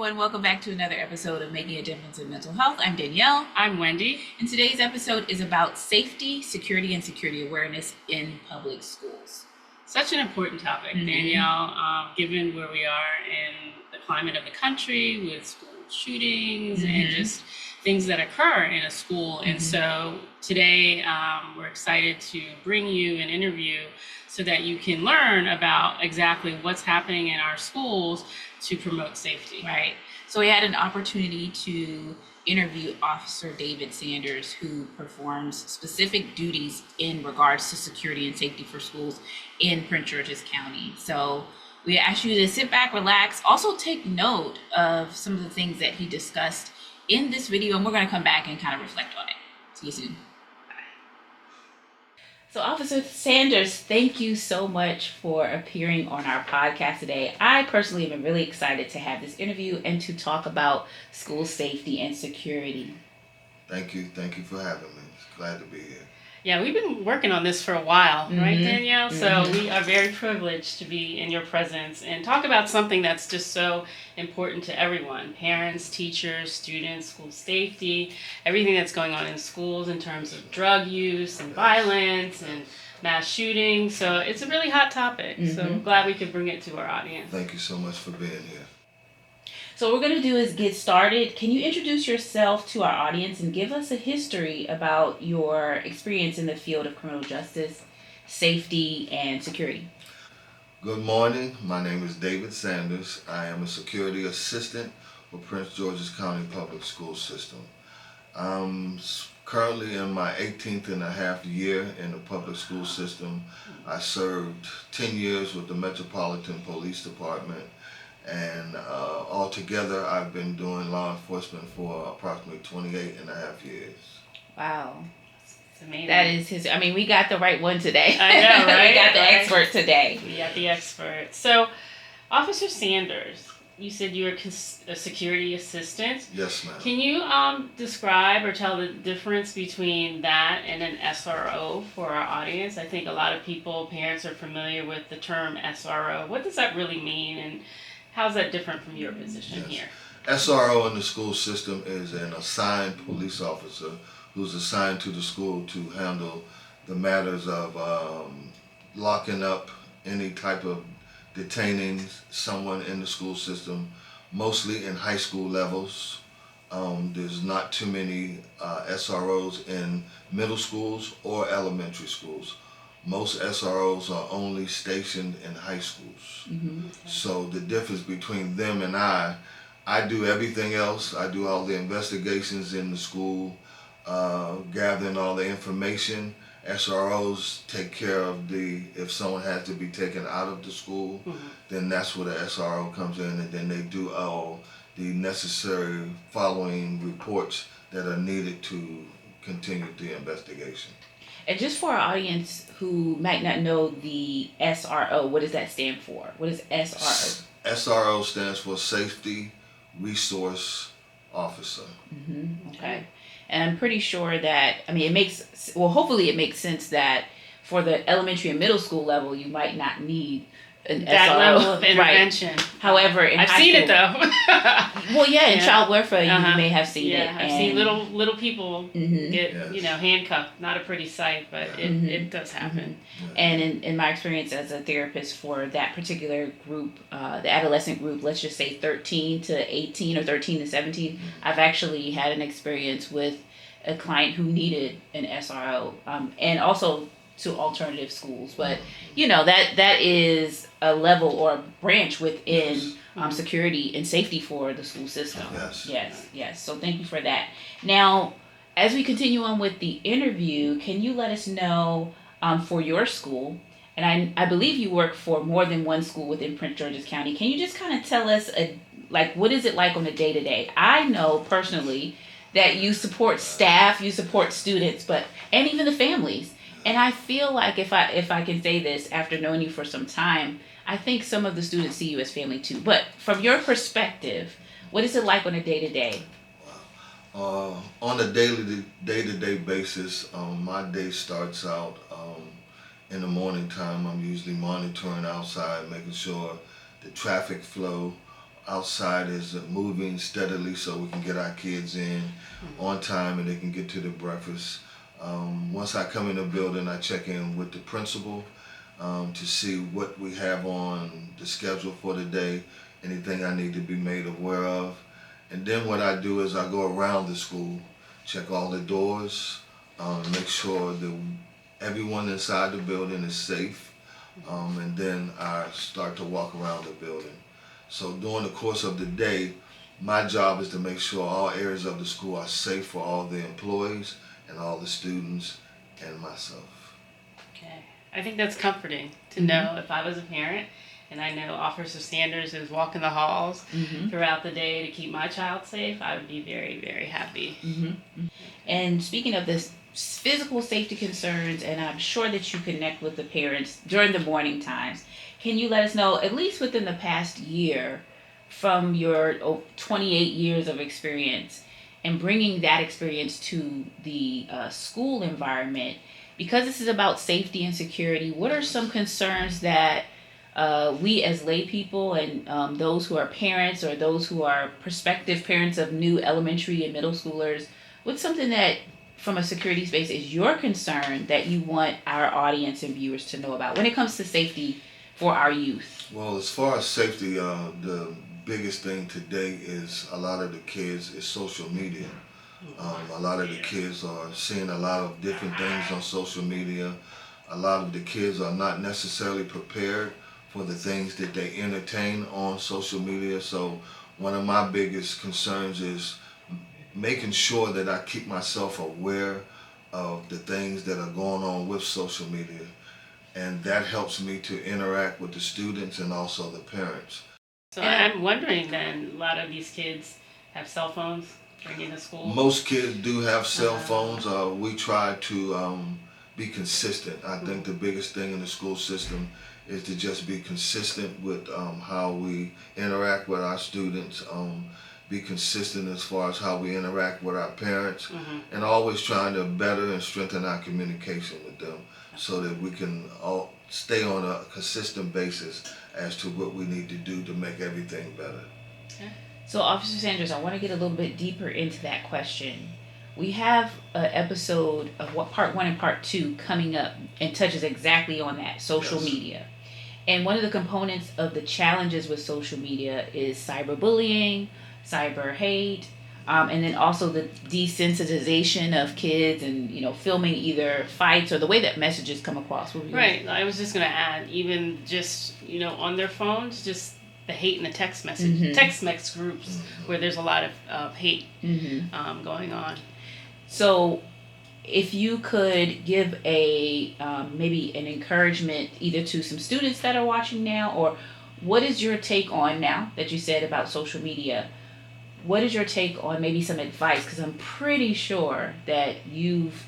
everyone. Welcome back to another episode of Making a Difference in Mental Health. I'm Danielle. I'm Wendy. And today's episode is about safety, security, and security awareness in public schools. Such an important topic, Danielle, given where we are in the climate of the country with school shootings and just things that occur in a school. And so today we're excited to bring you an interview so that you can learn about exactly what's happening in our schools to promote safety. Right. So we had an opportunity to interview Officer David Sanders, who performs specific duties in regards to security and safety for schools in Prince George's County. So we ask you to sit back, relax, also take note of some of the things that he discussed in this video, and we're going to come back and kind of reflect on it. See you soon. So Officer Sanders, thank you so much for appearing on our podcast today. I personally am really excited to have this interview and to talk about school safety and security. Thank you for having me. Glad to be here. Yeah, we've been working on this for a while, right, Danielle? So we are very privileged to be in your presence and talk about something that's just so important to everyone. Parents, teachers, students, school safety, everything that's going on in schools in terms of drug use and violence and mass shootings. So it's a really hot topic. So I'm glad we could bring it to our audience. Thank you so much for being here. So what we're going to do is get started. Can you introduce yourself to our audience and give us a history about your experience in the field of criminal justice, safety, and security? Good morning. My name is David Sanders. I am a security assistant for Prince George's County Public School System. I'm currently in my 18th and a half year in the public school system. I served 10 years with the Metropolitan Police Department. And altogether, I've been doing law enforcement for approximately 28 and a half years. Wow. It's amazing. That is his, we got the right one today. I know, right? We got the expert today. We got the expert. So, Officer Sanders, you said you were a security assistant. Yes, ma'am. Can you describe or tell the difference between that and an SRO for our audience? I think a lot of people, parents, are familiar with the term SRO. What does that really mean, and how's that different from your position here? SRO in the school system is an assigned police officer who's assigned to the school to handle the matters of locking up any type of detaining someone in the school system, mostly in high school levels. There's not too many SROs in middle schools or elementary schools. Most SROs are only stationed in high schools. So the difference between them and I do everything else. I do all the investigations in the school, gathering all the information. SROs take care of if someone has to be taken out of the school, then that's where the SRO comes in, and then they do all the necessary following reports that are needed to continue the investigation. And just for our audience who might not know the SRO, what does that stand for? What is SRO? SRO stands for Safety Resource Officer. Okay. And I'm pretty sure that, hopefully it makes sense that for the elementary and middle school level, you might not need an that SRO. level of intervention. Right. However, in I've high seen school, it though. Well, yeah, in child welfare, you may have seen it. I've seen little people get Yes. handcuffed. Not a pretty sight, but it does happen. And in my experience as a therapist for that particular group, the adolescent group, let's just say 13 to 18 or 13 to 17, I've actually had an experience with a client who needed an SRO, and also to alternative schools. But, that is a level or a branch within security and safety for the school system. Yes. So thank you for that. Now, as we continue on with the interview, can you let us know for your school, and I believe you work for more than one school within Prince George's County, can you just kind of tell us, what is it like on a day-to-day? I know personally that you support staff, you support students, and even the families. And I feel like if I can say this after knowing you for some time, I think some of the students see you as family too. But from your perspective, what is it like on a day-to-day? On a day-to-day basis, my day starts out in the morning time. I'm usually monitoring outside, making sure the traffic flow outside is moving steadily so we can get our kids in on time and they can get to the breakfast. Once I come in the building, I check in with the principal to see what we have on the schedule for the day, anything I need to be made aware of. And then what I do is I go around the school, check all the doors, make sure that everyone inside the building is safe, and then I start to walk around the building. So during the course of the day, my job is to make sure all areas of the school are safe for all the employees and all the students and myself. Okay. I think that's comforting to know if I was a parent and I know Officer Sanders is walking the halls throughout the day to keep my child safe, I would be very, very happy. And speaking of this physical safety concerns, and I'm sure that you connect with the parents during the morning times, can you let us know, at least within the past year, from your 28 years of experience and bringing that experience to the school environment, because this is about safety and security, what are some concerns that we as lay people and those who are parents or those who are prospective parents of new elementary and middle schoolers, what's something that from a security space is your concern that you want our audience and viewers to know about when it comes to safety for our youth? Well, as far as safety, the biggest thing today is a lot of the kids is social media. A lot of the kids are seeing a lot of different things on social media. A lot of the kids are not necessarily prepared for the things that they entertain on social media. So one of my biggest concerns is making sure that I keep myself aware of the things that are going on with social media. And that helps me to interact with the students and also the parents. So I'm wondering then, a lot of these kids have cell phones bringing to school? Most kids do have cell phones. We try to be consistent. I think the biggest thing in the school system is to just be consistent with how we interact with our students, be consistent as far as how we interact with our parents, and always trying to better and strengthen our communication with them so that we can all stay on a consistent basis as to what we need to do to make everything better. Okay. So, Officer Sanders, I want to get a little bit deeper into that question. We have an episode of part 1 and part 2 coming up and touches exactly on that, social media. And one of the components of the challenges with social media is cyberbullying, cyber hate, and then also the desensitization of kids and, filming either fights or the way that messages come across. Right. I was just going to add, even just, on their phones, just the hate in the text message, text groups where there's a lot of hate going on. So if you could give a maybe an encouragement either to some students that are watching now, or what is your take on, now that you said about social media, what is your take on maybe some advice? Because I'm pretty sure that you've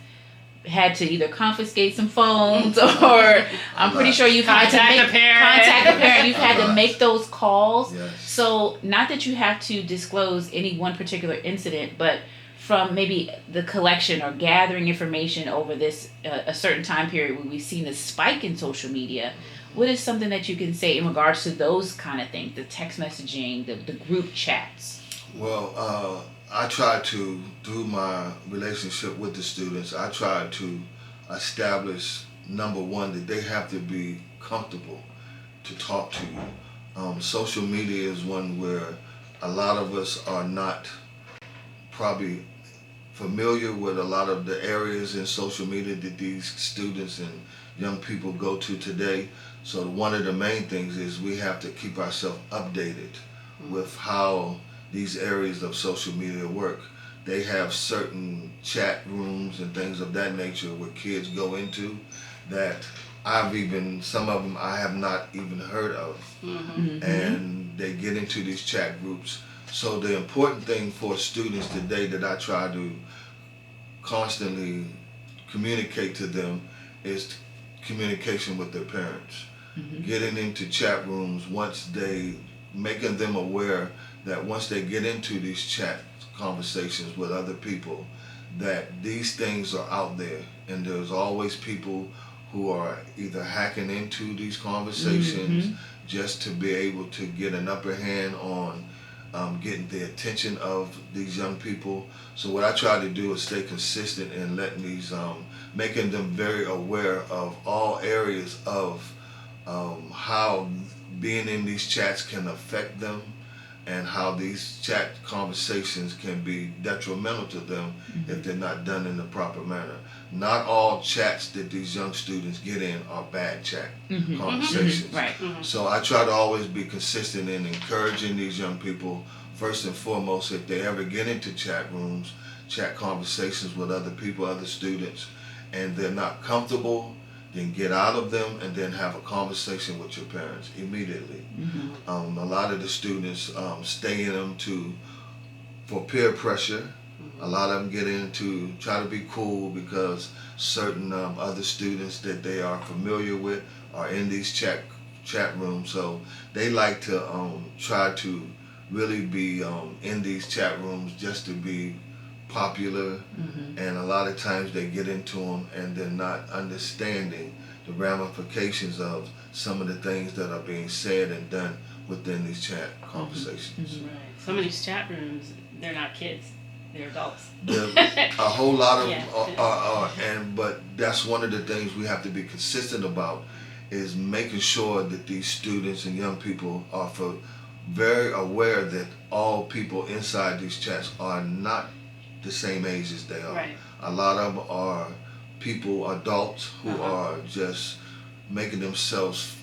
had to either confiscate some phones or I'm pretty sure you've had to contact a parent. You've had to make those calls. Yes. So not that you have to disclose any one particular incident, but from maybe the collection or gathering information over this a certain time period when we've seen a spike in social media, what is something that you can say in regards to those kind of things, the text messaging, the group chats? Well, I try to, through my relationship with the students, I try to establish, number one, that they have to be comfortable to talk to you. Social media is one where a lot of us are not probably familiar with a lot of the areas in social media that these students and young people go to today. So one of the main things is we have to keep ourselves updated with how these areas of social media work. They have certain chat rooms and things of that nature where kids go into that some of them I have not even heard of. And they get into these chat groups. So the important thing for students today that I try to constantly communicate to them is communication with their parents. Getting into chat rooms, making them aware that once they get into these chat conversations with other people, that these things are out there and there's always people who are either hacking into these conversations just to be able to get an upper hand on getting the attention of these young people. So what I try to do is stay consistent in letting these, making them very aware of all areas of how being in these chats can affect them, and how these chat conversations can be detrimental to them if they're not done in the proper manner. Not all chats that these young students get in are bad chat conversations. Right. So I try to always be consistent in encouraging these young people, first and foremost, if they ever get into chat rooms, chat conversations with other people, other students, and they're not comfortable, then get out of them and then have a conversation with your parents immediately. A lot of the students stay in them for peer pressure. A lot of them get in to try to be cool because certain other students that they are familiar with are in these chat rooms. So they like to try to really be in these chat rooms just to be popular, and a lot of times they get into them and they're not understanding the ramifications of some of the things that are being said and done within these chat conversations. Right. Some of these chat rooms, they're not kids, they're adults. A whole lot of Yeah. but that's one of the things we have to be consistent about, is making sure that these students and young people are very aware that all people inside these chats are not the same age as they are. Right. A lot of them are adults who are just making themselves,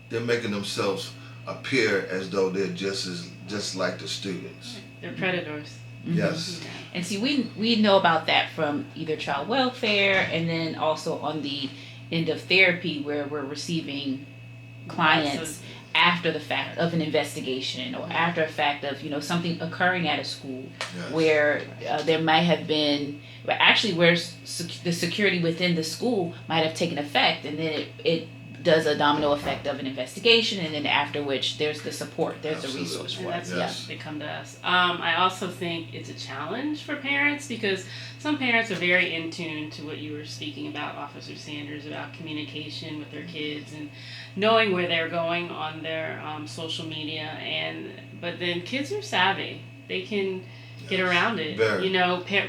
they're making themselves appear as though they're just like the students. They're predators. Yes. And see, we know about that from either child welfare, and then also on the end of therapy, where we're receiving clients after the fact of an investigation, or after a fact of something occurring at a school, where there might have been, but actually where the security within the school might have taken effect, and then it does a domino effect of an investigation, and then after which there's the support, there's the resource for and it. that's they come to us. I also think it's a challenge for parents, because some parents are very in tune to what you were speaking about, Officer Sanders, about communication with their kids and knowing where they're going on their social media, but then kids are savvy. They can get around it. Very.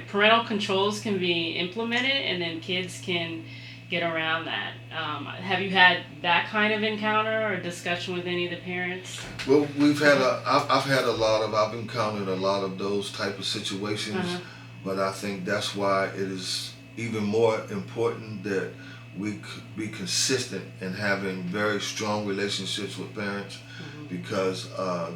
Parental controls can be implemented, and then kids can get around that. Have you had that kind of encounter or discussion with any of the parents? Well, I've encountered a lot of those type of situations, but I think that's why it is even more important that we be consistent in having very strong relationships with parents, because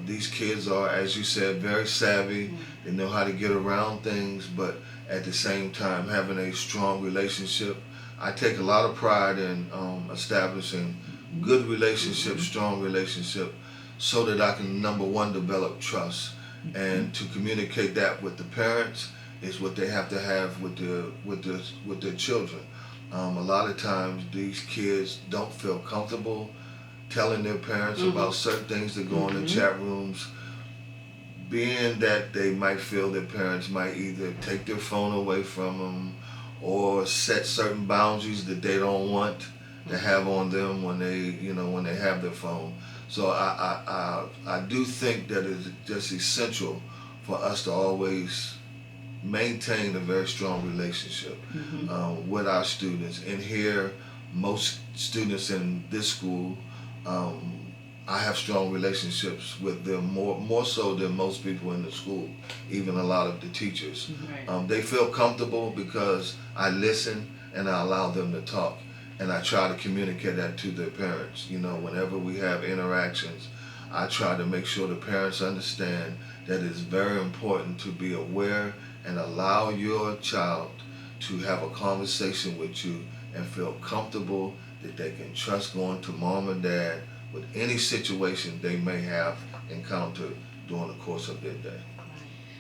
these kids are, as you said, very savvy. They know how to get around things, but at the same time, having a strong relationship. I take a lot of pride in establishing good relationships, strong relationship, so that I can, number one, develop trust, and to communicate that with the parents is what they have to have with their children. A lot of times these kids don't feel comfortable telling their parents about certain things that go on in chat rooms, being that they might feel their parents might either take their phone away from them or set certain boundaries that they don't want to have on them when they have their phone. So I do think that it's just essential for us to always maintain a very strong relationship with our students. And here, most students in this school, I have strong relationships with them, more so than most people in the school, even a lot of the teachers. Right. They feel comfortable because I listen and I allow them to talk, and I try to communicate that to their parents. Whenever we have interactions, I try to make sure the parents understand that it's very important to be aware and allow your child to have a conversation with you and feel comfortable that they can trust going to mom and dad with any situation they may have encountered during the course of their day.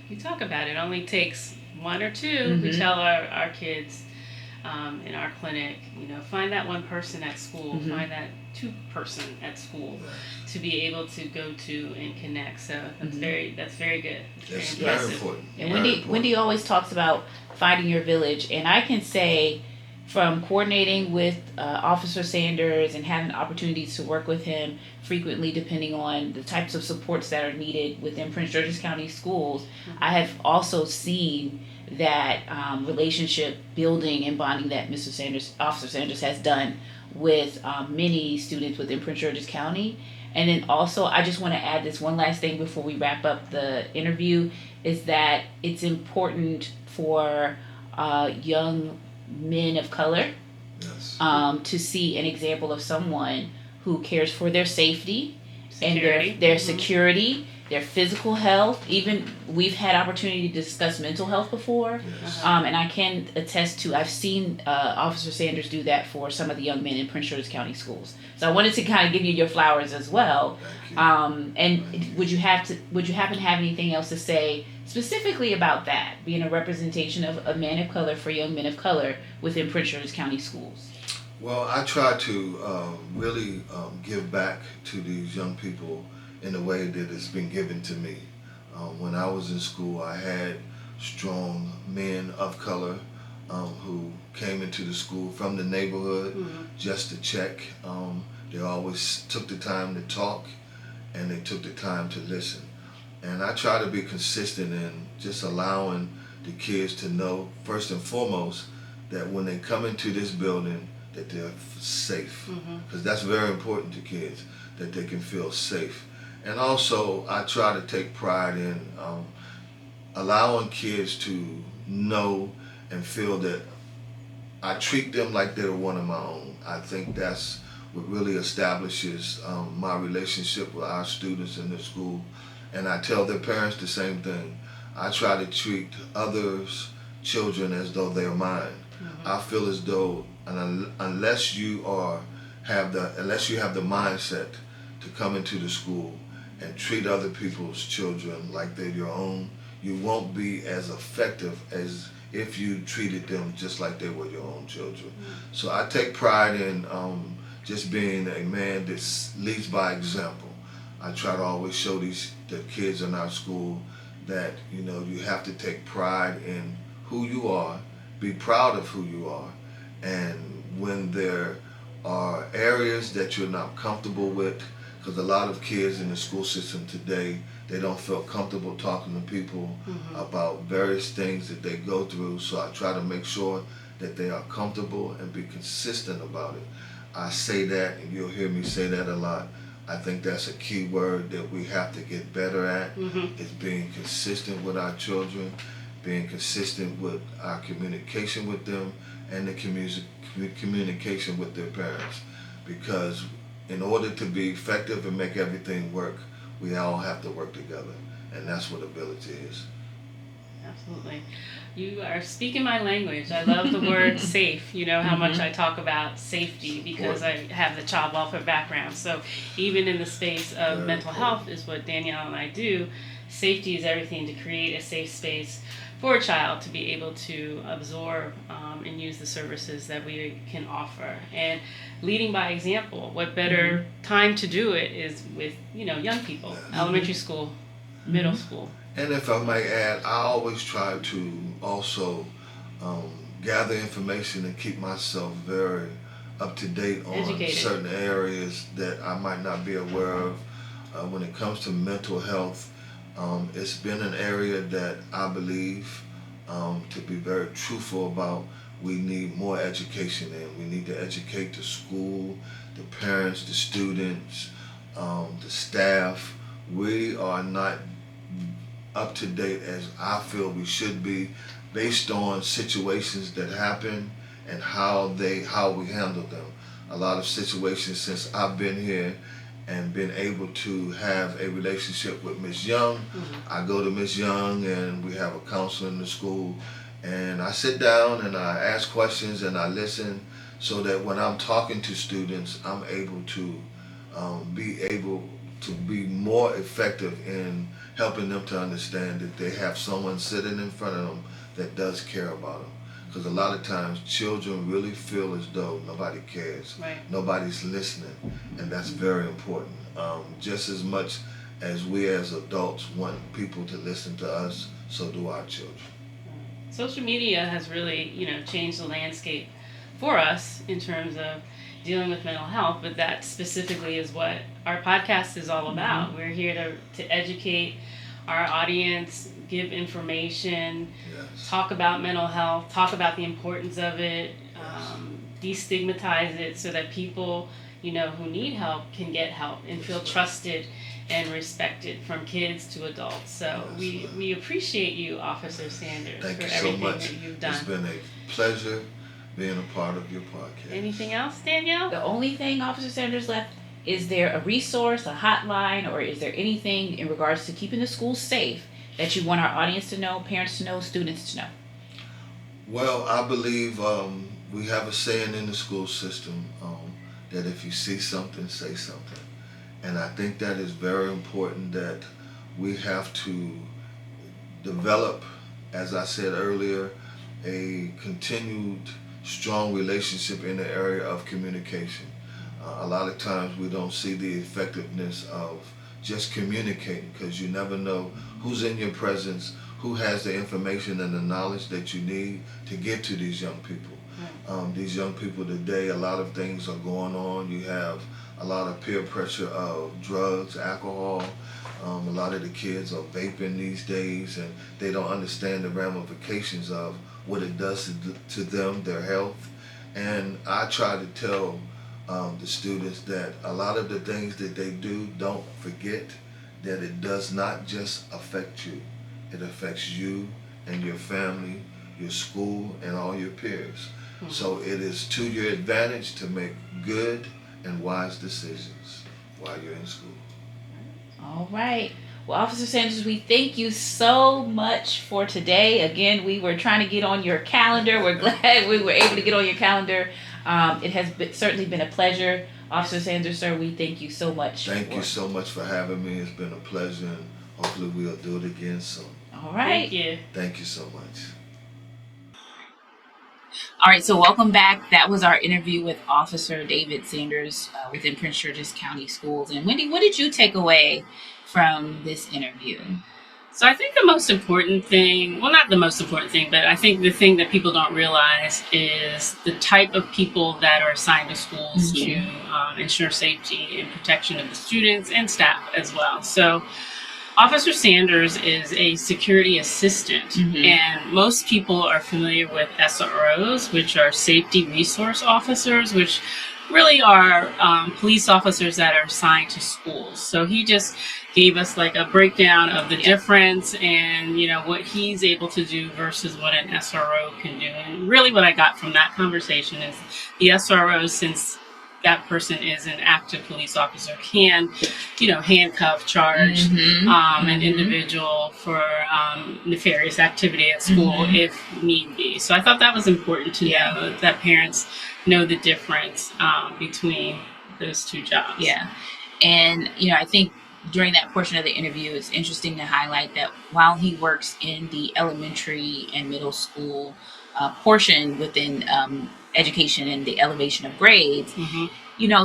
We talk about it only takes one or two. We tell our kids in our clinic, find that one person at school, find that two person at school to be able to go to and connect. So that's very good. It's very very important. And Wendy always talks about finding your village, and I can say from coordinating with Officer Sanders and having opportunities to work with him frequently, depending on the types of supports that are needed within Prince George's County schools, I have also seen that relationship building and bonding that Officer Sanders, has done with many students within Prince George's County. And then also, I just want to add this one last thing before we wrap up the interview, is that it's important for young men of color Yes. to see an example of someone who cares for their safety Security. and their security, their physical health. Even we've had opportunity to discuss mental health before, Yes. and I can attest to, I've seen Officer Sanders do that for some of the young men in Prince George's County schools. So I wanted to kind of give you your flowers as well. Thank you. And would you happen to have anything else to say specifically about that, being a representation of a man of color for young men of color within Prince George's County schools? Well, I try to really give back to these young people in the way that it's been given to me. When I was in school, I had strong men of color who came into the school from the neighborhood just to check. They always took the time to talk, and they took the time to listen. And I try to be consistent in just allowing the kids to know, first and foremost, that when they come into this building, that they're safe. Because that's very important to kids, that they can feel safe. And also, I try to take pride in allowing kids to know and feel that I treat them like they're one of my own. I think that's what really establishes my relationship with our students in the school. And I tell their parents the same thing. I try to treat others' children as though they're mine. I feel as though unless you have the mindset to come into the school and treat other people's children like they're your own, you won't be as effective as if you treated them just like they were your own children. So I take pride in just being a man that leads by example. I try to always show the kids in our school that you have to take pride in who you are, be proud of who you are, and when there are areas that you're not comfortable with, because a lot of kids in the school system today, they don't feel comfortable talking to people about various things that they go through. So I try to make sure that they are comfortable and be consistent about it. I say that, and you'll hear me say that a lot. I think that's a key word that we have to get better at, is being consistent with our children, being consistent with our communication with them, and the communication with their parents. Because in order to be effective and make everything work, we all have to work together, and that's what ability is. Absolutely. You are speaking my language. I love the word safe. You know how much I talk about safety because I have the child welfare background. So even in the space of mental health is what Danielle and I do. Safety is everything, to create a safe space for a child to be able to absorb and use the services that we can offer. And leading by example, what better time to do it is with young people, elementary school, middle school. And if I may add, I always try to also gather information and keep myself very up to date on Educated. certain areas that I might not be aware of. When it comes to mental health, it's been an area that I believe, to be very truthful about, we need more education in. We need to educate the school, the parents, the students, the staff. We are not up to date as I feel we should be, based on situations that happen and how we handle them. A lot of situations since I've been here and been able to have a relationship with Miss Young. I go to Miss Young and we have a counselor in the school, and I sit down and I ask questions and I listen, so that when I'm talking to students, I'm able to be more effective in helping them to understand that they have someone sitting in front of them that does care about them. Because a lot of times children really feel as though nobody cares, Right. nobody's listening, and that's very important. Just as much as we as adults want people to listen to us, so do our children. Social media has really, changed the landscape for us in terms of dealing with mental health, but that specifically is what our podcast is all about. Mm-hmm. We're here to educate our audience, give information, Yes. talk about mental health, talk about the importance of it, destigmatize it so that people, who need help can get help and feel trusted and respected, from kids to adults. So we appreciate you, Officer Sanders, Thank for you so everything much. that you've done. It's been a pleasure being a part of your podcast. Anything else, Danielle? The only thing, Officer Sanders, left, is there a resource, a hotline, or is there anything in regards to keeping the schools safe that you want our audience to know, parents to know, students to know? Well, I believe we have a saying in the school system that if you see something, say something. And I think that is very important, that we have to develop, as I said earlier, a continued strong relationship in the area of communication. A lot of times we don't see the effectiveness of just communicating, because you never know who's in your presence, who has the information and the knowledge that you need to get to these young people. These young people today, a lot of things are going on. You have a lot of peer pressure of drugs, alcohol. A lot of the kids are vaping these days, and they don't understand the ramifications of what it does to them, their health. And I try to tell the students that a lot of the things that they do, don't forget that it does not just affect you. It affects you and your family, your school, and all your peers. Mm-hmm. So it is to your advantage to make good and wise decisions while you're in school. All right. Well, Officer Sanders, we thank you so much for today. Again, we were trying to get on your calendar. We're glad we were able to get on your calendar. It has certainly been a pleasure. Officer Sanders, sir, we thank you so much. Thank you so much for having me. It's been a pleasure, and hopefully we'll do it again soon. All right. Thank you. Thank you so much. All right, so welcome back. That was our interview with Officer David Sanders within Prince George's County Schools. And Wendy, what did you take away from this interview? So I think the most important thing, well, not the most important thing, but I think the thing that people don't realize is the type of people that are assigned to schools to ensure safety and protection of the students and staff as well. So Officer Sanders is a security assistant, and most people are familiar with SROs, which are safety resource officers, which really are police officers that are assigned to schools. So he just gave us like a breakdown of the difference and, what he's able to do versus what an SRO can do. And really what I got from that conversation is the SROs, since that person is an active police officer, can, handcuff, charge an individual for nefarious activity at school if need be. So I thought that was important to know, that parents know the difference between those two jobs. Yeah. And, I think during that portion of the interview, it's interesting to highlight that while he works in the elementary and middle school portion within education and the elevation of grades,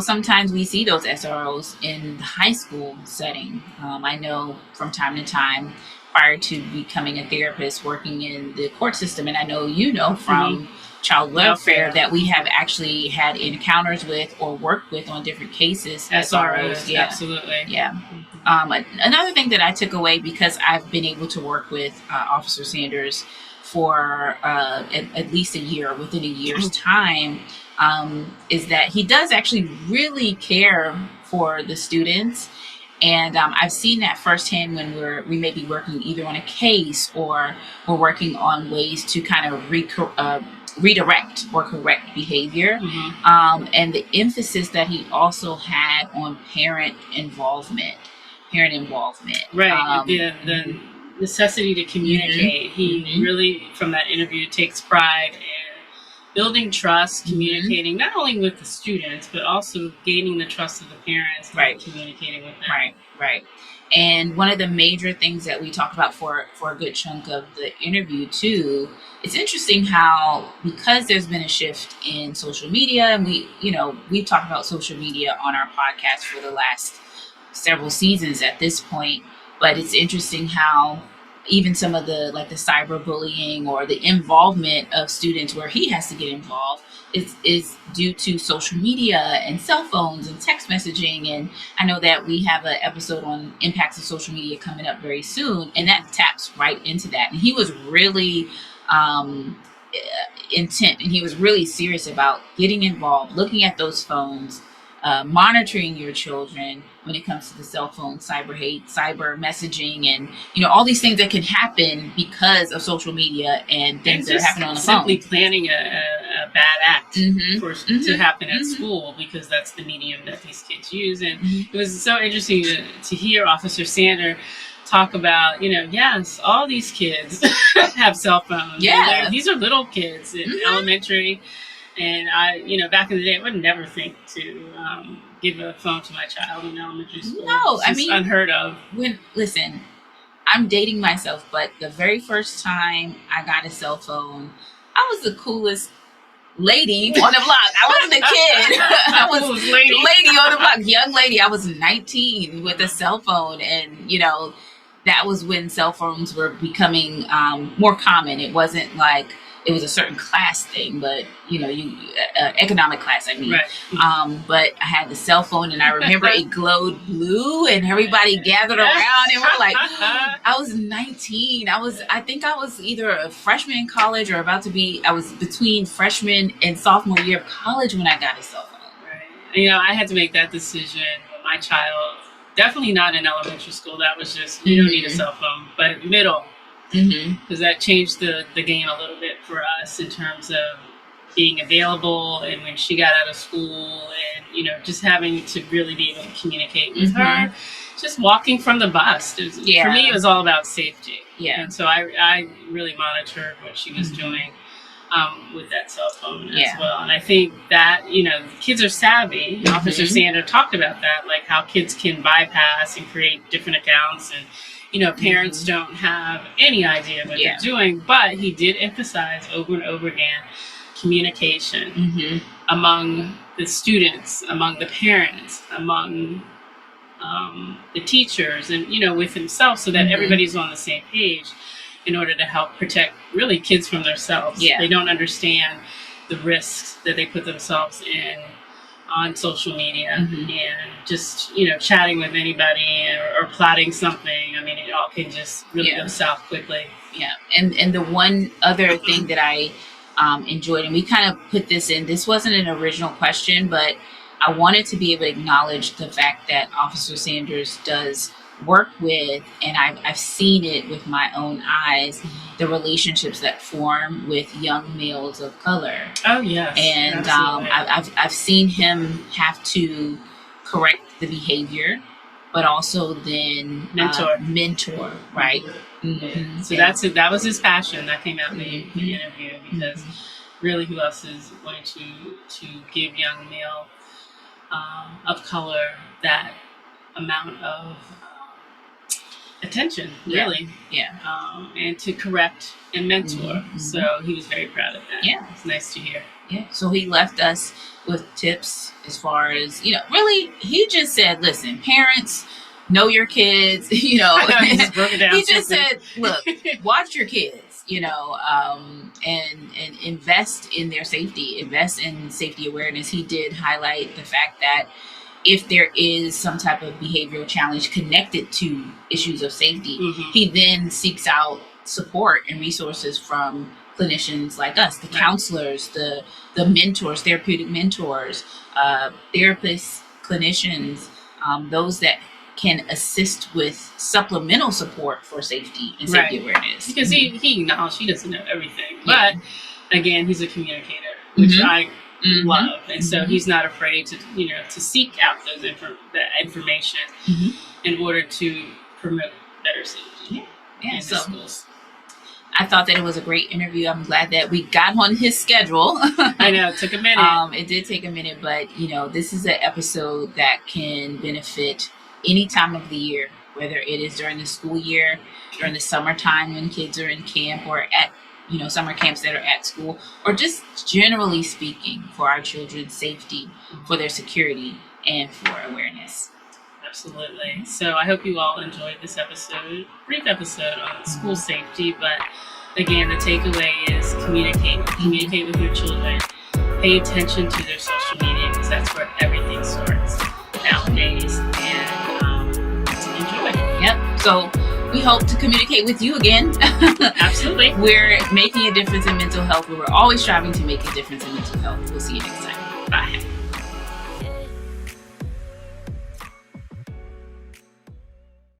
sometimes we see those SROs in the high school setting. I know from time to time, prior to becoming a therapist, working in the court system, and I know from child welfare that we have actually had encounters with or worked with on different cases. SROs, absolutely. Yeah. Another thing that I took away, because I've been able to work with Officer Sanders for at least a year, within a year's time, is that he does actually really care for the students. And I've seen that firsthand when we may be working either on a case or we're working on ways to kind of redirect or correct behavior. And the emphasis that he also had on parent involvement. Right. The necessity to communicate. He really, from that interview, takes pride in building trust, communicating not only with the students, but also gaining the trust of the parents and communicating with them. Right. And one of the major things that we talked about for a good chunk of the interview too, it's interesting how, because there's been a shift in social media, and we've talked about social media on our podcast for the last several seasons at this point, but it's interesting how even some of the cyberbullying or the involvement of students where he has to get involved, is due to social media and cell phones and text messaging. And I know that we have an episode on impacts of social media coming up very soon, and that taps right into that. And he was really um, intent, and he was really serious about getting involved, looking at those phones, monitoring your children when it comes to the cell phone, cyber hate, cyber messaging, and all these things that can happen because of social media and things that are happening on the phone. Simply planning a bad act to happen at school, because that's the medium that these kids use. And it was so interesting to hear Officer Sander talk about, yes, all these kids have cell phones. Yeah. These are little kids in elementary. And I, back in the day, I would never think to give a phone to my child in elementary school. No, it's just unheard of. Listen, I'm dating myself, but the very first time I got a cell phone, I was the coolest lady on the block. I wasn't a kid. I was lady on the block, young lady. I was 19 with a cell phone, and that was when cell phones were becoming more common. It wasn't like it was a certain class thing, but economic class, I mean. Right. But I had the cell phone, and I remember it glowed blue, and everybody gathered around, and we're like, I was 19. I think I was either a freshman in college or I was between freshman and sophomore year of college when I got a cell phone. Right. I had to make that decision with my child. Definitely not in elementary school. That was just, you don't need a cell phone, but middle. Because that changed the game a little bit for us in terms of being available, and when she got out of school, and just having to really be able to communicate with her. Just walking from the bus, for me, it was all about safety. And so I really monitored what she was doing with that cell phone as well. And I think that kids are savvy. Officer Sander talked about that, like how kids can bypass and create different accounts, and parents don't have any idea what they're doing, but he did emphasize over and over again communication among the students, among the parents, among the teachers, and with himself, so that everybody's on the same page in order to help protect really kids from themselves. They don't understand the risks that they put themselves in on social media, and just chatting with anybody or plotting something. I mean, it all can just really go south quickly. And the one other thing that I enjoyed, and we kind of put this in, this wasn't an original question, but I wanted to be able to acknowledge the fact that Officer Sanders does work with, and I've seen it with my own eyes, the relationships that form with young males of color. Oh yes, and I've seen him have to correct the behavior, but also then mentor, right? So that was his passion that came out in the interview, because really, who else is going to give young male of color that amount of attention, really, and to correct and mentor. So he was very proud of that. It's nice to hear. So he left us with tips as far as really, he just said, listen, parents, know your kids. He just broke it down. He just said, look, watch your kids, and invest in their safety, invest in safety awareness. He did highlight the fact that if there is some type of behavioral challenge connected to issues of safety, he then seeks out support and resources from clinicians like us, the counselors, the mentors, therapeutic mentors, therapists, clinicians, those that can assist with supplemental support for safety and safety awareness. Because he acknowledged he doesn't know everything. But again, he's a communicator, which I love, and so he's not afraid to to seek out that information in order to promote better safety in the schools. I thought that it was a great interview. I'm glad that we got on his schedule. I know, it took a minute. It did take a minute, but this is an episode that can benefit any time of the year, whether it is during the school year, during the summertime when kids are in camp, or at summer camps that are at school, or just generally speaking for our children's safety, for their security, and for awareness. Absolutely. So I hope you all enjoyed this brief episode on school safety. But again, the takeaway is communicate with your children, pay attention to their social media, because that's where everything starts nowadays, and enjoy. Yep. So we hope to communicate with you again. Absolutely. We're making a difference in mental health, but we're always striving to make a difference in mental health. We'll see you next time.